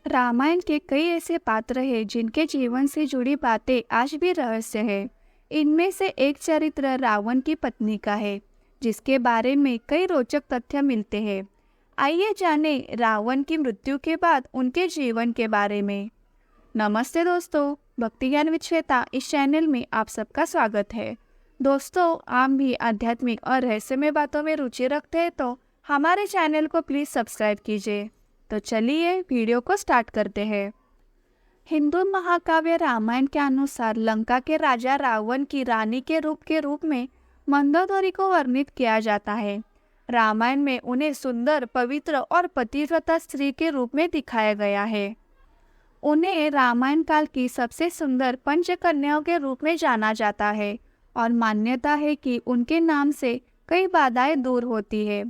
रामायण के कई ऐसे पात्र हैं जिनके जीवन से जुड़ी बातें आज भी रहस्य है। इनमें से एक चरित्र रावण की पत्नी का है, जिसके बारे में कई रोचक तथ्य मिलते हैं। आइए जाने रावण की मृत्यु के बाद उनके जीवन के बारे में। नमस्ते दोस्तों, भक्ति ज्ञान विद श्वेता इस चैनल में आप सबका स्वागत है। दोस्तों, आप भी आध्यात्मिक और रहस्यमय बातों में रुचि रखते हैं तो हमारे चैनल को प्लीज़ सब्सक्राइब कीजिए। तो चलिए वीडियो को स्टार्ट करते हैं। हिंदू महाकाव्य रामायण के अनुसार लंका के राजा रावण की रानी के रूप में मंदोदरी को वर्णित किया जाता है। रामायण में उन्हें सुंदर, पवित्र और पतिव्रता स्त्री के रूप में दिखाया गया है। उन्हें रामायण काल की सबसे सुंदर पंचकन्याओं के रूप में जाना जाता है और मान्यता है कि उनके नाम से कई बाधाएं दूर होती है।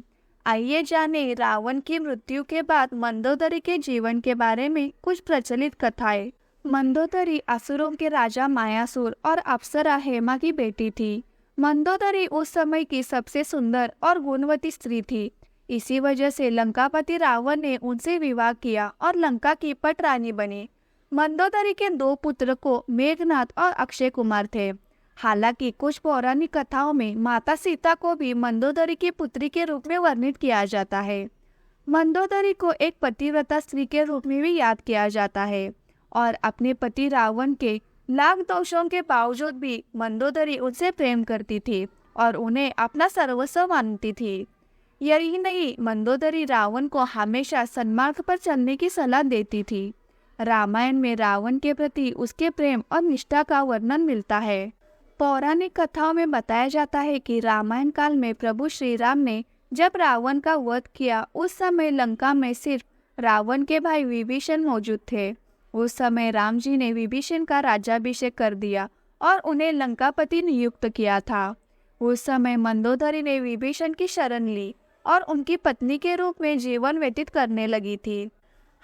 आइए जाने रावण की मृत्यु के बाद मंदोदरी के जीवन के बारे में कुछ प्रचलित कथाएं। मंदोदरी असुरों के राजा मायासुर और अप्सरा हेमा की बेटी थी। मंदोदरी उस समय की सबसे सुंदर और गुणवती स्त्री थी। इसी वजह से लंकापति रावण ने उनसे विवाह किया और लंका की पट रानी बनी। मंदोदरी के दो पुत्र को मेघनाद और अक्षय कुमार थे। हालांकि कुछ पौराणिक कथाओं में माता सीता को भी मंदोदरी की पुत्री के रूप में वर्णित किया जाता है। मंदोदरी को एक पतिव्रता स्त्री के रूप में भी याद किया जाता है और अपने पति रावण के लाख दोषों के बावजूद भी मंदोदरी उनसे प्रेम करती थी और उन्हें अपना सर्वस्व मानती थी। यही नहीं, मंदोदरी रावण को हमेशा सन्मार्ग पर चलने की सलाह देती थी। रामायण में रावण के प्रति उसके प्रेम और निष्ठा का वर्णन मिलता है। पौराणिक कथाओं में बताया जाता है कि रामायण काल में प्रभु श्री राम ने जब रावण का वध किया, उस समय लंका में सिर्फ रावण के भाई विभीषण मौजूद थे। उस समय राम जी ने विभीषण का राज्याभिषेक कर दिया और उन्हें लंकापति नियुक्त किया था। उस समय मंदोदरी ने विभीषण की शरण ली और उनकी पत्नी के रूप में जीवन व्यतीत करने लगी थी।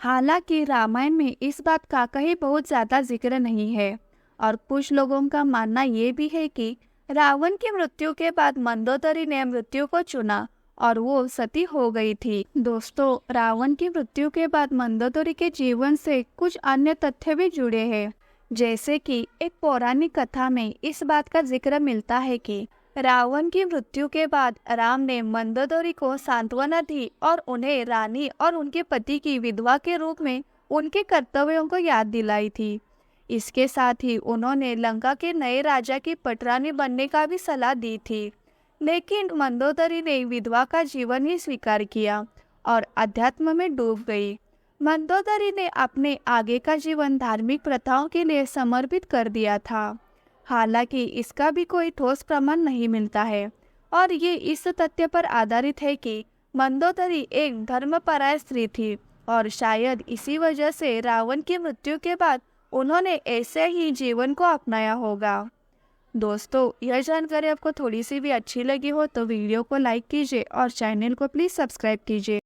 हालांकि रामायण में इस बात का कहीं बहुत ज्यादा जिक्र नहीं है और कुछ लोगों का मानना ये भी है कि रावण की मृत्यु के बाद मंदोदरी ने मृत्यु को चुना और वो सती हो गई थी। दोस्तों, रावण की मृत्यु के बाद मंदोदरी के जीवन से कुछ अन्य तथ्य भी जुड़े हैं। जैसे कि एक पौराणिक कथा में इस बात का जिक्र मिलता है कि रावण की मृत्यु के बाद राम ने मंदोदरी को सांत्वना दी और उन्हें रानी और उनके पति की विधवा के रूप में उनके कर्तव्यों को याद दिलाई थी। इसके साथ ही उन्होंने लंका के नए राजा की पटरानी बनने का भी सलाह दी थी। लेकिन मंदोदरी ने विधवा का जीवन ही स्वीकार किया और अध्यात्म में डूब गई। मंदोदरी ने अपने आगे का जीवन धार्मिक प्रथाओं के लिए समर्पित कर दिया था। हालांकि इसका भी कोई ठोस प्रमाण नहीं मिलता है और ये इस तथ्य पर आधारित है कि मंदोदरी एक धर्मपरायण स्त्री थी और शायद इसी वजह से रावण की मृत्यु के बाद उन्होंने ऐसे ही जीवन को अपनाया होगा। दोस्तों, यह जानकारी आपको थोड़ी सी भी अच्छी लगी हो तो वीडियो को लाइक कीजिए और चैनल को प्लीज़ सब्सक्राइब कीजिए।